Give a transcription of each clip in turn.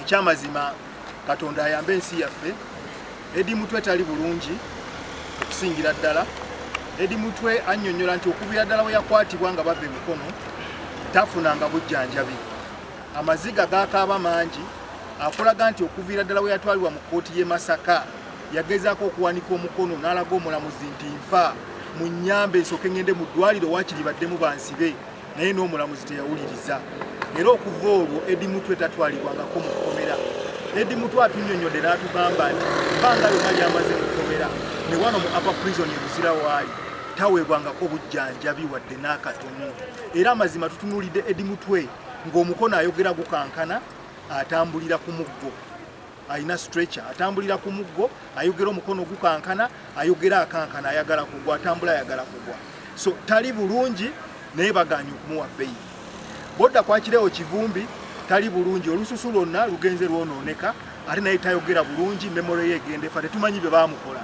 ekyamazima Katonda ayambe ensi yaffe. Eddy Mutwe tali bulungi okusingira ddala. Eddy Mutwe annyonnyola nti okuviira ddala we yakwatibwa nga bava emikono tafunanga bujjanjabi. Amaziga gaakaaba mangi akulaga nti okuviira ddala we yatwalibwa mu kkooti y'e Masaka yagezaako okuwanika omukono n'alaga omulamuzi nti nfa mu nnyambe nsooke ngende mu ddwaliro waakiri baddemu bansibe, naye n'omulamuzi teyawuliriza. Era okuva olwo Eddy Mutwe tatwalibwangako mu kkomera. Eddy Mutwe atunnyonnyodde n'atugamba nti bbanga lyonna lyamaze mu kkomera ne wano mu upper prison e Luzira waali taweebwangako bujjanjabi wadde n'akatono. Era amazima tutunuulidde Eddy Mutwe ng'omukono ayogera gukankana, atambulira ku muggo. Ayina stretcher, atambulira ku muggo, ayogera omukono gukankana, ayogera akankana, ayagala kugwa, atambula ayagala kugwa. So tali bulungi naye baganye okumuwa bbeeyi. Bodda kwa Achileo Kivumbi tali bulungi, olususu lwonna lugenze lwonooneka, ate naye tayogera bulungi, memory ye egende fa tetumanyi bye baamukola.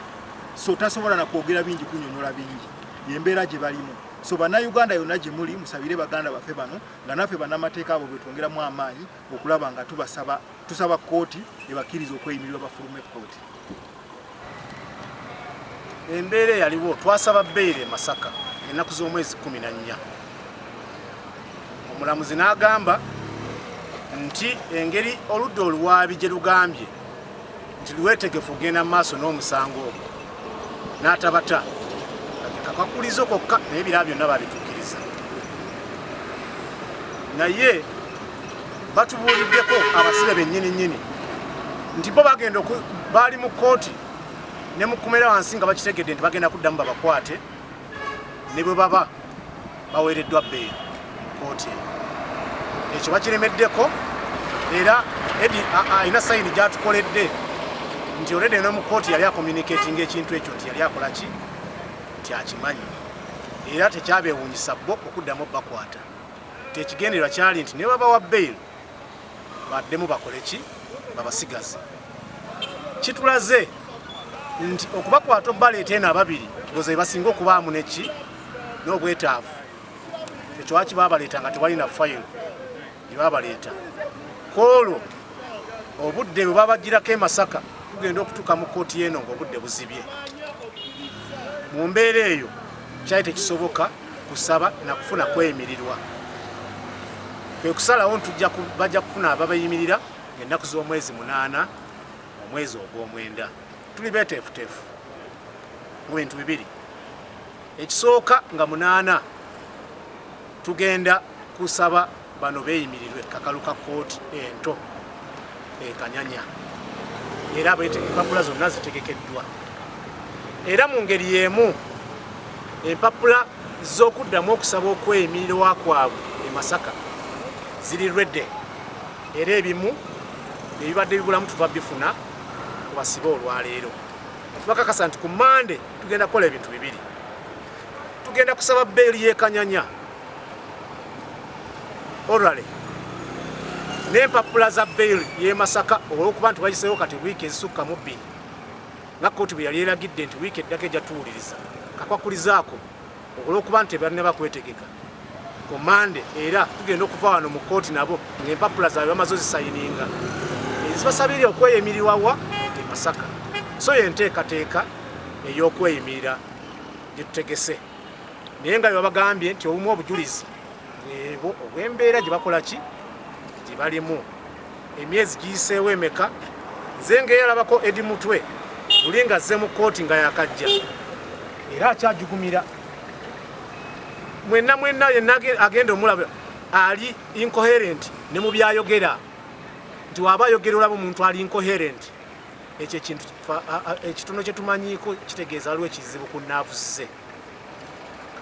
So tasobola na kwogera bingi kunnyonnyola bingi. Yembeera gye balimu. So bannayuganda yonna gye muli musabire baganda baffe bano nga naffe bannamateeka abo bwe twongeramu amaanyi okulaba nga tusaba kkooti ebakkiriza okweyimirirwa bafulume kkooti. Embeera yaliwo twasaba bbeere Masaka ennaku z'omwezi 14. Omulamuzi n'agamba nti engeri oludda oluwaabi gye lugambye nti lwetegefu ogenda mu maaso n'omusango ogwo n'atabata kakakulizo kokka naye ebirala byonna babituukiriza. Naye batubuuliddeko abasibe bennyini nti bo bagenda baali mu kkooti ne mu kkomera wansi nga bakitegedde nti bagenda kuddamu babakwate ne bwe baba baweereddwa bbeeyi mu kkooti eyo. Ekyo bakiremeddeko era Eddy alina sayini gyatukoledde nti olwedde ne mu kkooti yali akommunikatinga ekintu ekyo nti yali akola ki nti akimanyi era tekyabeewuunyisa bo okuddamu bakwata. Tekigendererwa kyali nti ne babawa bbeeyi baddemu bakole ki babasigaze. Kitulaze nti okubakwata obbaleeta eno ababiri boze basinga okubaamu neki n'obwetaavu. Ekyo waki baabaleeta nga tewalina fayiro gye baabaleeta. Kwolwo obudde bwe babagirako e Masaka tugenda okutuuka mu kkooti y'eno ng'obudde buzibye. Mu mbeera eyo kyali tekisoboka kusaba na kufuna kweyimirirwa. Kwe kusalawo bajja kufuna ababayimirira ng'ennaku z'omwezi 8 omwezi ogw'omwenda. Tuli beeteefuteefu mu bintu bibiri. Ekisooka nga 8 tugenda kusaba bano beeyimirirwe kakalu ka kkooti ento ekanyanya. Era empapula zonna zitegekeddwa. Era mu ngeri y'emu empapula z'okuddamu okusaba okweyimirirwa kwabwe e Masaka ziri redde. Era ebimu ebibadde bibulamu tuva bifuna kubasiba olwaleero. Tubakakasa nti ku Mande tugenda kukola ebintu bibiri. Tugenda kusaba bbeeri y'ekanyanya orale n'empapula za bbeeri y'e Masaka olw'okuba nti bagiseewo kati wiiki ezisukka mu 2 nga kkooti bwe yali eragidde nti wiiki eddako ejja tuwuliriza kakwakulizaako olw'okuba nti balina bakwetegeka ku Mande. Era tugenda okuva wano mu kkooti nabo ng'empapula zaabwe bamaze ozisayininga ezibasabire okweyimirirwa wa e Masaka. So y'enteekateeka ey'okweyimirira gye tutegese. Naye nga babagambye nti obumu obujulizi ebo obw'embeera gye bakola ki gye balimu. Emyezi giyiseewo emeka nze ng'eyalabako Eddy Mutwe buli nga azze mu kkooti nga yakajja era akyajugumira. Mwenna yenna agenda omulaba ali incoherent ne mu byayogera nti waba ayogera olaba omuntu ali incoherent. Ekyo ekintu ekitono kye tumanyiiko kitegeeza waliwo ekizibu ku naavu ze.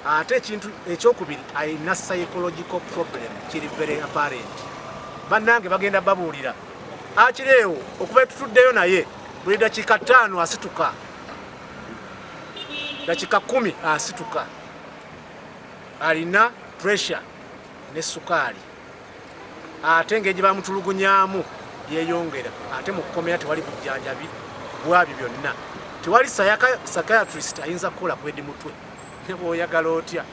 Ate ekintu ekyokubiri alina psychological problem kiri very apparent. Bannange bagenda babuulira Achileo okuba tutuddeyo naye buli dakiika 5 asituka, dakiika 10 asituka. Alina pressure ne sukaali. Ate ng'egye bamutulugunyaamu yeeyongera. Ate mu kkomera tewali bujjanjabi bwabyo byonna. Tewali psychiatrist ayinza kukola ku Eddy Mutwe ne bw'oyagala otya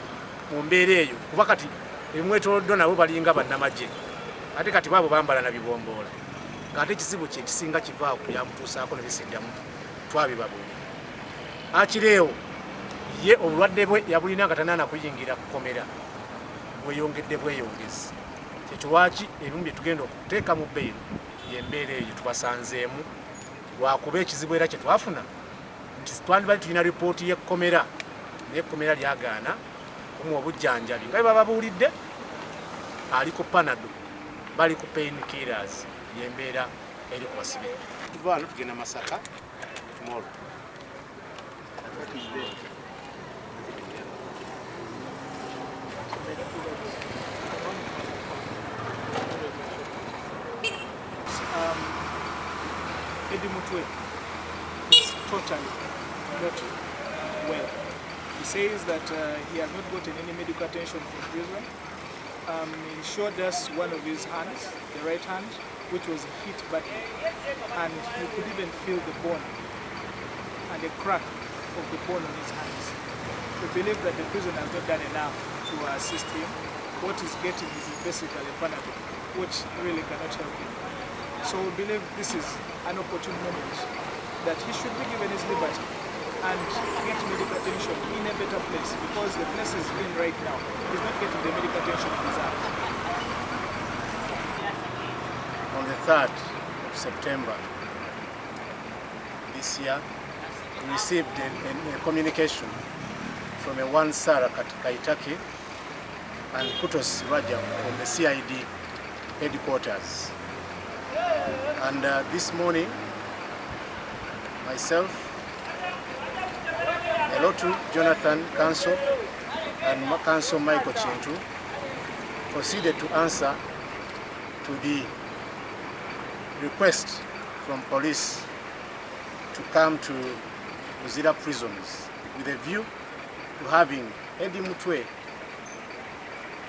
mu mbeera eyo, kuba kati ebimwetooloddwa nabo balinga bannamagye ate kati baabo bambala na bibomboola. ng'ate ekizibu kye kisinga kiva ku byamutuusaako ne bisiddamu twabibabuulira. Achileo ye obulwadde bwe yabulina nga tanaana kuyingira kukomera bweyongedde bweyongezi. Kyekyo lwaki ebimu bye tugenda okuteeka mu bbeeyi y'embeera eyo tubasanzeemu lwakuba ekizibu era kye twafuna nti twandibadde tulina ripooti y'ekkomera naye ekkomera lyagaana kumuwa obujjanjabi nga bwe bababuulidde ali ku panado bali ku pain killers y'embeera eri ku basibe. Tuva wano tugenda Masaka tomorrow. Eddy Mutwe is totally not well. He says that he has not gotten any medical attention from prison. He showed us one of his hands, the right hand, which was hit badly, and he could even feel the bone and the crack of the bone on his hands. We believe that the prison has not done enough to assist him. What he's getting is basically a panadol, which really cannot help him. So we believe this is an opportune moment that he should be given his liberty and get medical attention in a better place, because the place he's in right now is not getting the medical attention he deserves. On the 3rd of September this year, we received a communication from a one Sara Kaitaki and Kutos Raja from the CID headquarters. And this morning, myself, Elotu Jonathan Counsel and Counsel Michael Chintu proceeded to answer to the request from police to come to Luzira prisons with a view to having Eddy Mutwe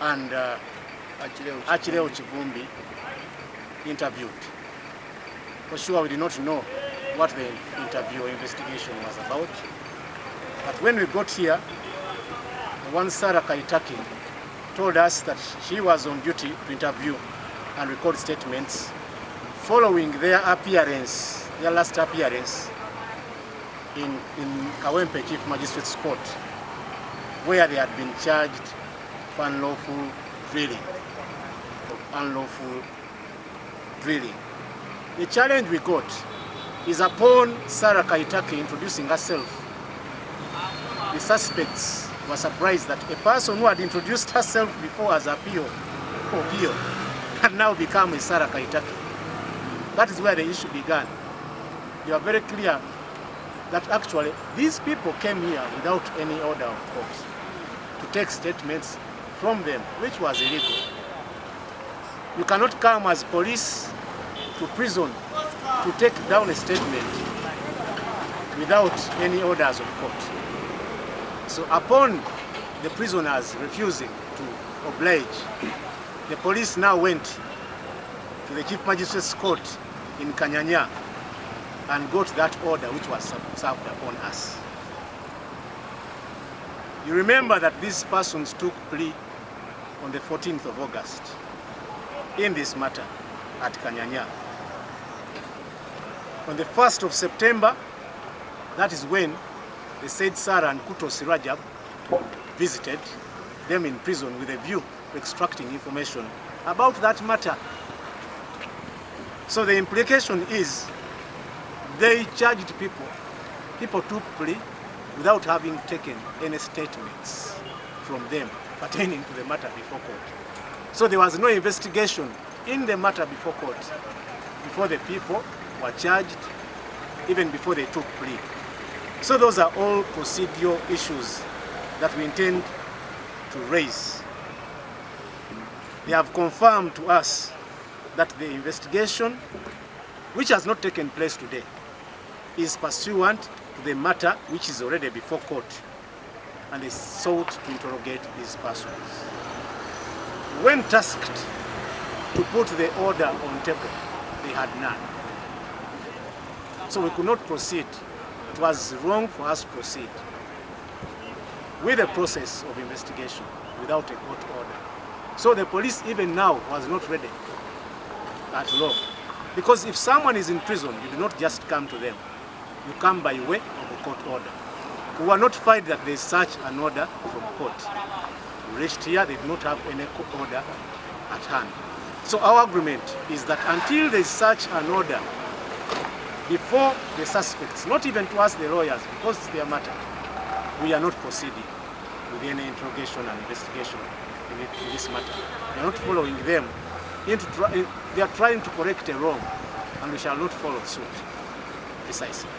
and Achileo Kivumbi interviewed. For sure, we did not know what the interview or investigation was about. But when we got here, the one Sara Kaitaki told us that she was on duty to interview and record statements following their appearance, their last appearance in Kawempe Chief Magistrate's Court, where they had been charged for unlawful drilling. The challenge we got is upon Sara Kaitaki introducing herself, the suspects were surprised that a person who had introduced herself before as Apio had now become a Sara Kaitaki. That is where the issue began. They were very clear that actually these people came here without any order of court to take statements from them, which was illegal. You cannot come as police to prison to take down a statement without any orders of court. So upon the prisoners refusing to oblige, the police now went to the Chief Magistrate's Court in Kanyanya and got that order which was served upon us. You remember that these persons took plea on the 14th of August in this matter at Kanyanya. On the 1st of September, that is when the said Sara and Kutos Rajab visited them in prison with a view to extracting information about that matter. So the implication is they charged people. People took plea without having taken any statements from them pertaining to the matter before court. So there was no investigation in the matter before court, before the people were charged, even before they took plea. So those are all procedural issues that we intend to raise. They have confirmed to us that the investigation, which has not taken place today, is pursuant to the matter which is already before court, and they sought to interrogate these persons. When tasked to put the order on table, they had none. So we could not proceed. It was wrong for us to proceed with the process of investigation without a court order. So the police even now was not ready at law Because if someone is in prison, you do not just come to them. You come by way of a court order. We were notified that there is such an order from court. We reached here, they do not have any court order at hand. So our agreement is that until there is such an order, before the suspects, not even to us the lawyers, because it's their matter, we are not proceeding with any interrogation and investigation in this matter. We are not following them. They are trying to correct a wrong, and we shall not follow suit. Precisely.